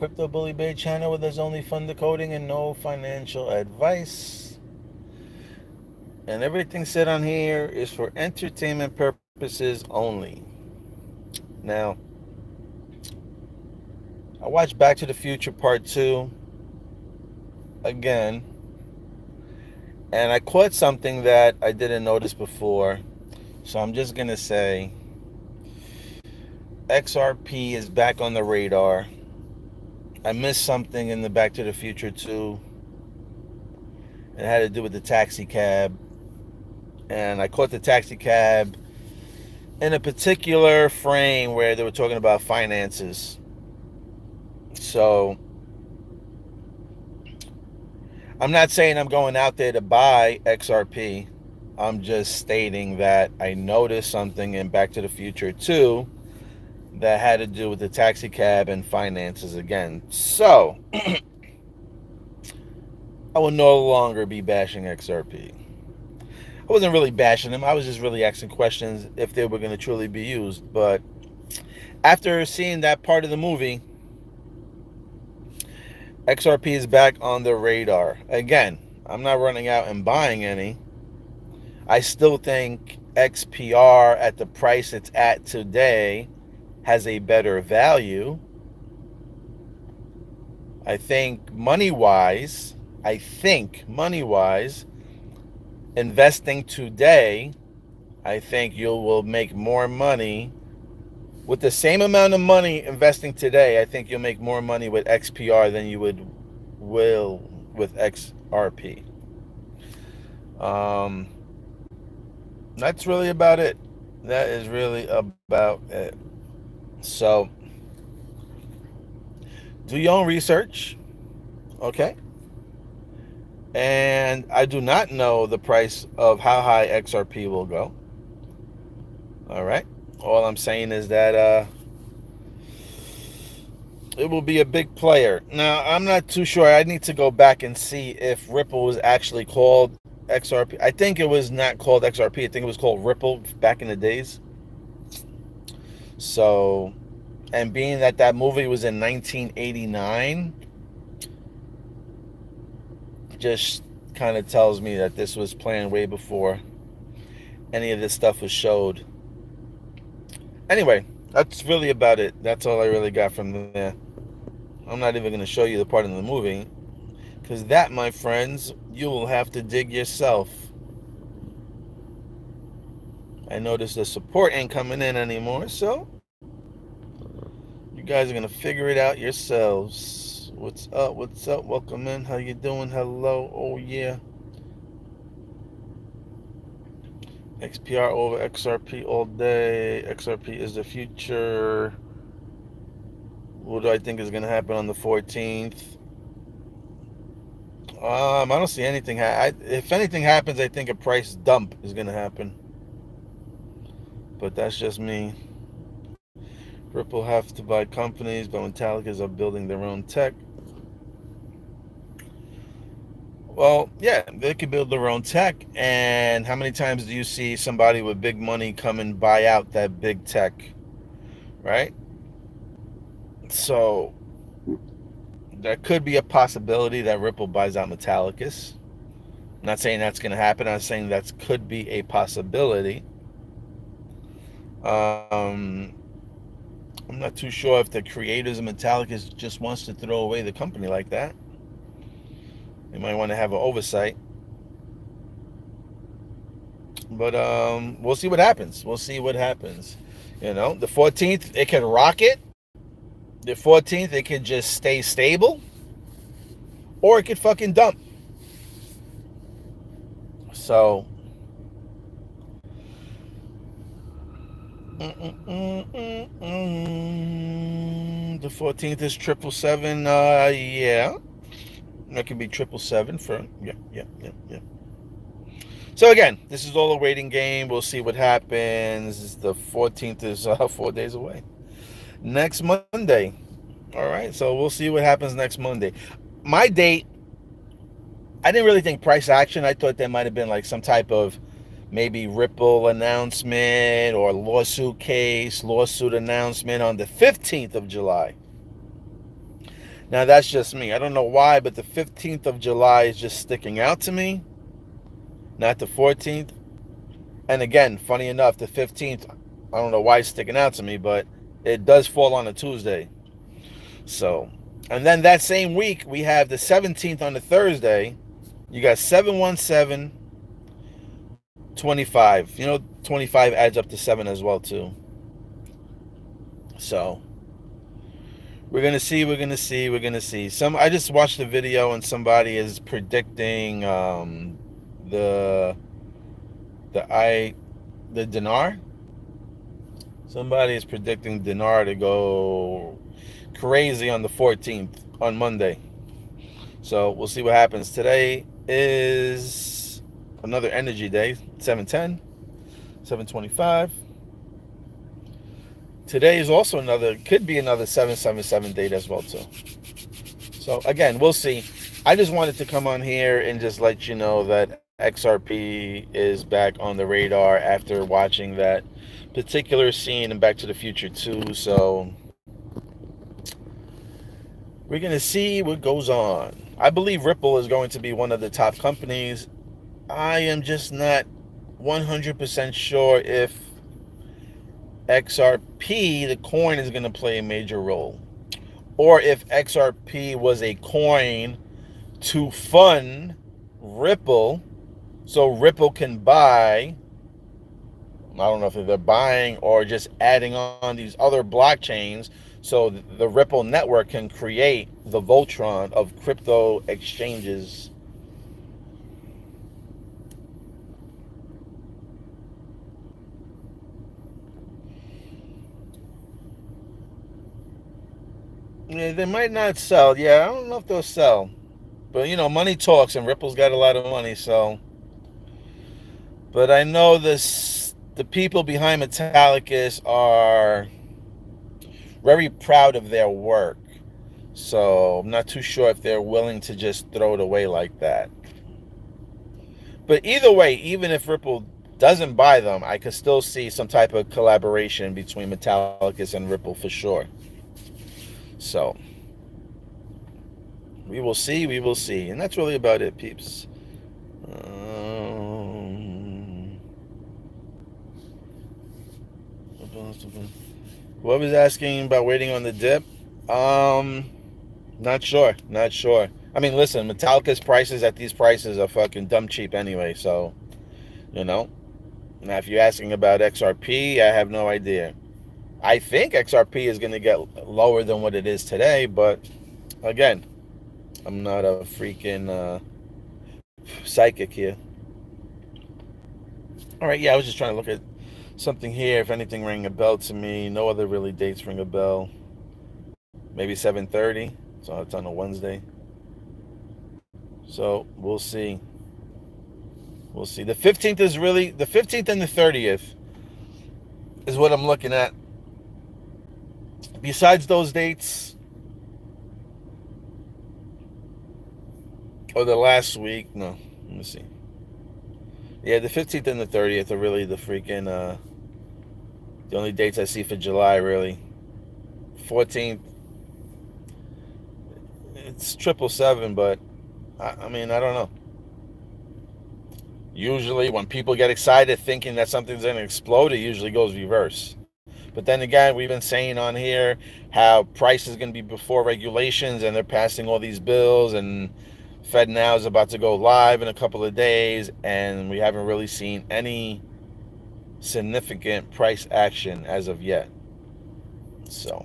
Crypto Bully Bear channel where there's only fun decoding and no financial advice. And everything said on here is for entertainment purposes only. Now, I watched Back to the Future Part 2 again, and I caught something that I didn't notice before. So I'm just going to say XRP is back on the radar. I missed something in the Back to the Future 2. It had to do with the taxi cab. And I caught the taxi cab in a particular frame where they were talking about finances. So I'm not saying I'm going out there to buy XRP. I'm just stating that I noticed something in Back to the Future 2 that had to do with the taxi cab and finances again. So I will no longer be bashing XRP. I wasn't really bashing them. I was just really asking questions if they were going to truly be used. But after seeing that part of the movie, XRP is back on the radar. Again, I'm not running out and buying any. I still think XPR at the price it's at today has a better value. I think money-wise, investing today, I think you will make more money with the same amount of money investing today. I think you'll make more money with XPR than you will with XRP. That's really about it. That is really about it. So, do your own research, okay? And I do not know the price of how high XRP will go. All right. All I'm saying is that it will be a big player. Now, I'm not too sure. I need to go back and see if Ripple was actually called XRP. I think it was not called XRP. I think it was called Ripple back in the days. So, and being that that movie was in 1989, just kind of tells me that this was planned way before any of this stuff was showed. Anyway, that's really about it. That's all I really got from there. I'm not even going to show you the part in the movie, because that, my friends, you will have to dig yourself. I noticed the support ain't coming in anymore, so you guys are going to figure it out yourselves. What's up? What's up? Welcome in. How you doing? Hello. Oh, yeah. XPR over XRP all day. XRP is the future. What do I think is going to happen on the 14th? I don't see anything. If anything happens, I think a price dump is going to happen. But that's just me. Ripple have to buy companies, but Metallicus are building their own tech. Well, yeah, they could build their own tech. And how many times do you see somebody with big money come and buy out that big tech? Right? So there could be a possibility that Ripple buys out Metallicus. I'm not saying that's going to happen. I'm saying that could be a possibility. I'm not too sure if the creators of Metallicus just wants to throw away the company like that. They might want to have an oversight. But we'll see what happens. We'll see what happens. You know, the 14th, it can rocket. The 14th, it could just stay stable. Or it could fucking dump. So, the 14th is 777. Yeah. That could be 777 for, yeah. So again, this is all a waiting game. We'll see what happens. The 14th is 4 days away. Next Monday. All right, so we'll see what happens next Monday. My date, I didn't really think price action. I thought there might have been like some type of maybe Ripple announcement or lawsuit announcement on the 15th of July. Now that's just me. I don't know why, but the 15th of July is just sticking out to me, not the 14th. And again, funny enough, the 15th, I don't know why it's sticking out to me, but it does fall on a Tuesday. So, and then that same week, we have the 17th on the Thursday. You got 717, 25. 25 adds up to 7 as well, too. So, we're gonna see. I just watched a video and somebody is predicting the the I the dinar. Somebody is predicting dinar to go crazy on the 14th on Monday. So we'll see what happens. Today is another energy day. 7:10, 7:25. Today is also could be another 777 date as well too. So again, we'll see. I just wanted to come on here and just let you know that XRP is back on the radar after watching that particular scene in Back to the Future 2. So we're going to see what goes on. I believe Ripple is going to be one of the top companies. I am just not 100% sure if XRP, the coin, is going to play a major role, or if XRP was a coin to fund Ripple so Ripple can buy. I don't know if they're buying or just adding on these other blockchains so the Ripple network can create the Voltron of crypto exchanges. Yeah, they might not sell. Yeah, I don't know if they'll sell. But money talks, and Ripple's got a lot of money, so. But I know the people behind Metallicus are very proud of their work. So I'm not too sure if they're willing to just throw it away like that. But either way, even if Ripple doesn't buy them, I could still see some type of collaboration between Metallicus and Ripple for sure. So we will see. And that's really about it, peeps. Whoever's asking about waiting on the dip, not sure. I mean, listen, Metallica's prices at these prices are fucking dumb cheap anyway. So, now if you're asking about XRP, I have no idea. I think XRP is going to get lower than what it is today, but again, I'm not a freaking psychic here. All right, yeah, I was just trying to look at something here. If anything rang a bell to me, no other really dates ring a bell. Maybe 7:30, so it's on a Wednesday. So we'll see. The 15th is really the 15th and the 30th is what I'm looking at. Besides those dates, or the last week, no. Let me see. Yeah, the 15th and the 30th are really the freaking the only dates I see for July, really. 14th, it's 777, but I mean, I don't know. Usually when people get excited thinking that something's going to explode, it usually goes reverse. But then again, we've been saying on here how price is going to be before regulations, and they're passing all these bills, and Fed now is about to go live in a couple of days, and we haven't really seen any significant price action as of yet. So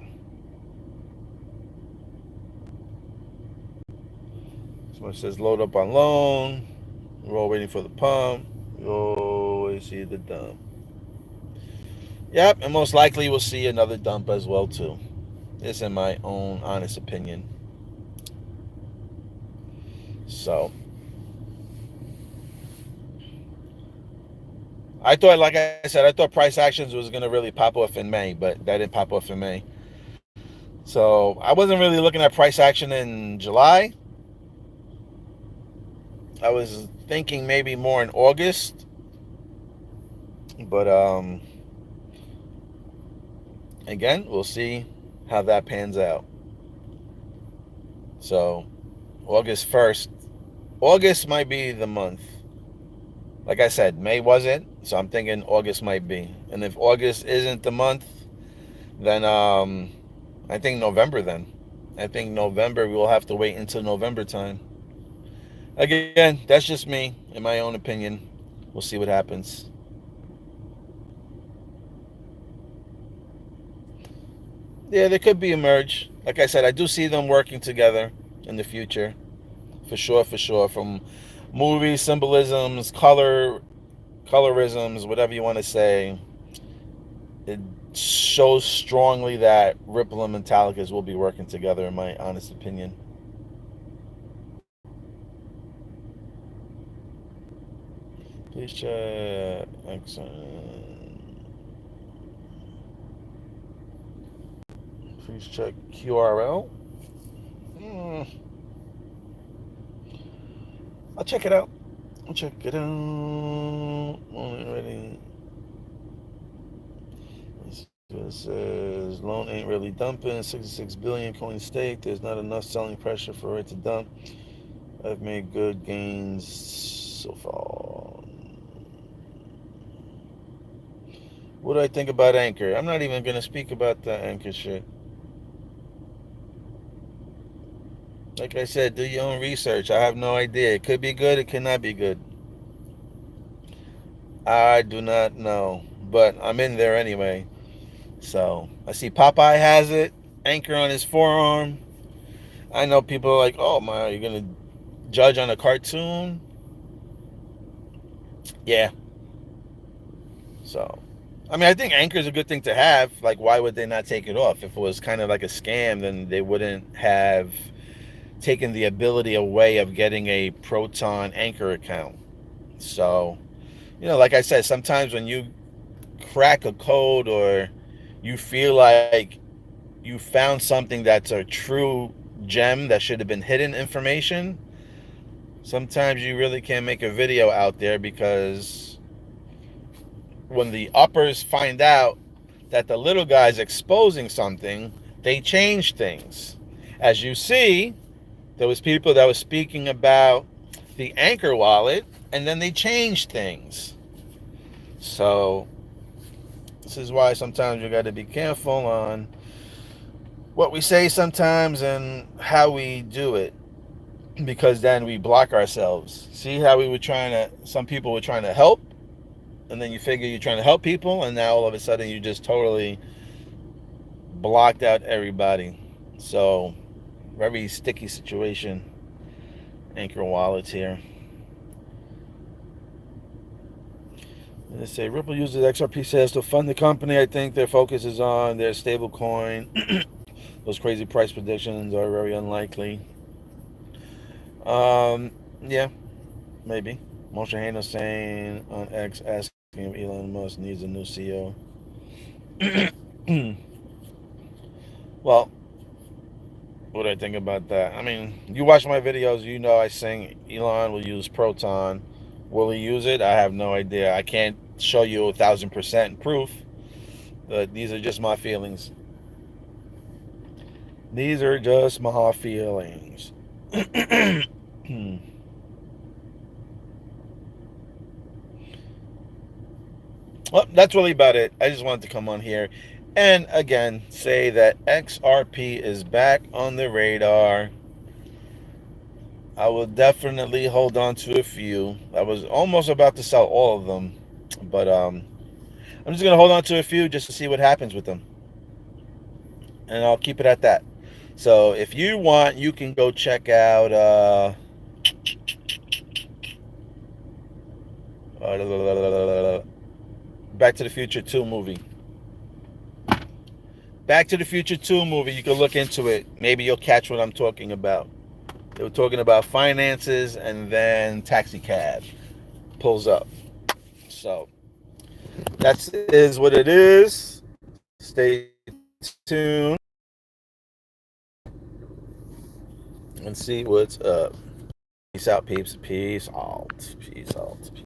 someone says load up on loan. We're all waiting for the pump. We always see the dump. Yep, and most likely we'll see another dump as well too. This is my own honest opinion. So I thought, like I said, I thought price actions was going to really pop off in May, but that didn't pop off in May. So I wasn't really looking at price action in July. I was thinking maybe more in August. But again, we'll see how that pans out. So August 1st, August might be the month. Like I said, May wasn't, so I'm thinking August might be. And if August isn't the month, then I think November then. I think November, we will have to wait until November time. Again, that's just me, in my own opinion. We'll see what happens. Yeah, they could be a merge. Like I said, I do see them working together in the future. For sure, for sure. From movie symbolisms, colorisms, whatever you want to say, it shows strongly that Ripple and Metallicus will be working together, in my honest opinion. Please check. Excellent. Please check QRL. I'll check it out. I'll check it out. Only ready. It says loan ain't really dumping. 66 billion coin stake. There's not enough selling pressure for it to dump. I've made good gains so far. What do I think about Anchor? I'm not even gonna speak about the Anchor shit. Like I said, do your own research. I have no idea. It could be good. It cannot be good. I do not know, but I'm in there anyway. So I see Popeye has it. Anchor on his forearm. I know people are like, oh my, you're gonna judge on a cartoon? Yeah. So, I mean, I think Anchor is a good thing to have. Like, why would they not take it off? If it was kind of like a scam, then they wouldn't have taken the ability away of getting a Proton Anchor account. So, like I said, sometimes when you crack a code or you feel like you found something that's a true gem that should have been hidden information, sometimes you really can't make a video out there, because when the uppers find out that the little guy's exposing something, they change things. As you see, there was people that was speaking about the Anchor wallet, and then they changed things. So this is why sometimes you got to be careful on what we say sometimes and how we do it, because then we block ourselves. See how we were trying to, some people were trying to help, and then you figure you're trying to help people, and now all of a sudden you just totally blocked out everybody. So very sticky situation. Anchor wallets here. And they say Ripple uses XRP sales to fund the company. I think their focus is on their stable coin. Those crazy price predictions are very unlikely. Yeah, maybe. Moshe Hano saying on X, asking if Elon Musk needs a new CEO. Well, what do I think about that? I mean, you watch my videos, you know I saying Elon will use Proton. Will he use it? I have no idea. I can't show you 1,000% proof, but these are just my feelings. These are just my feelings. Well, that's really about it. I just wanted to come on here and again say that XRP is back on the radar. I will definitely hold on to a few. I was almost about to sell all of them, but I'm just gonna hold on to a few just to see what happens with them, and I'll keep it at that. So if you want, you can go check out Back to the Future 2 movie. Back to the Future 2 movie. You can look into it. Maybe you'll catch what I'm talking about. They were talking about finances, and then taxi cab pulls up. So that is what it is. Stay tuned and see what's up. Peace out, peeps. Peace out. Peace out.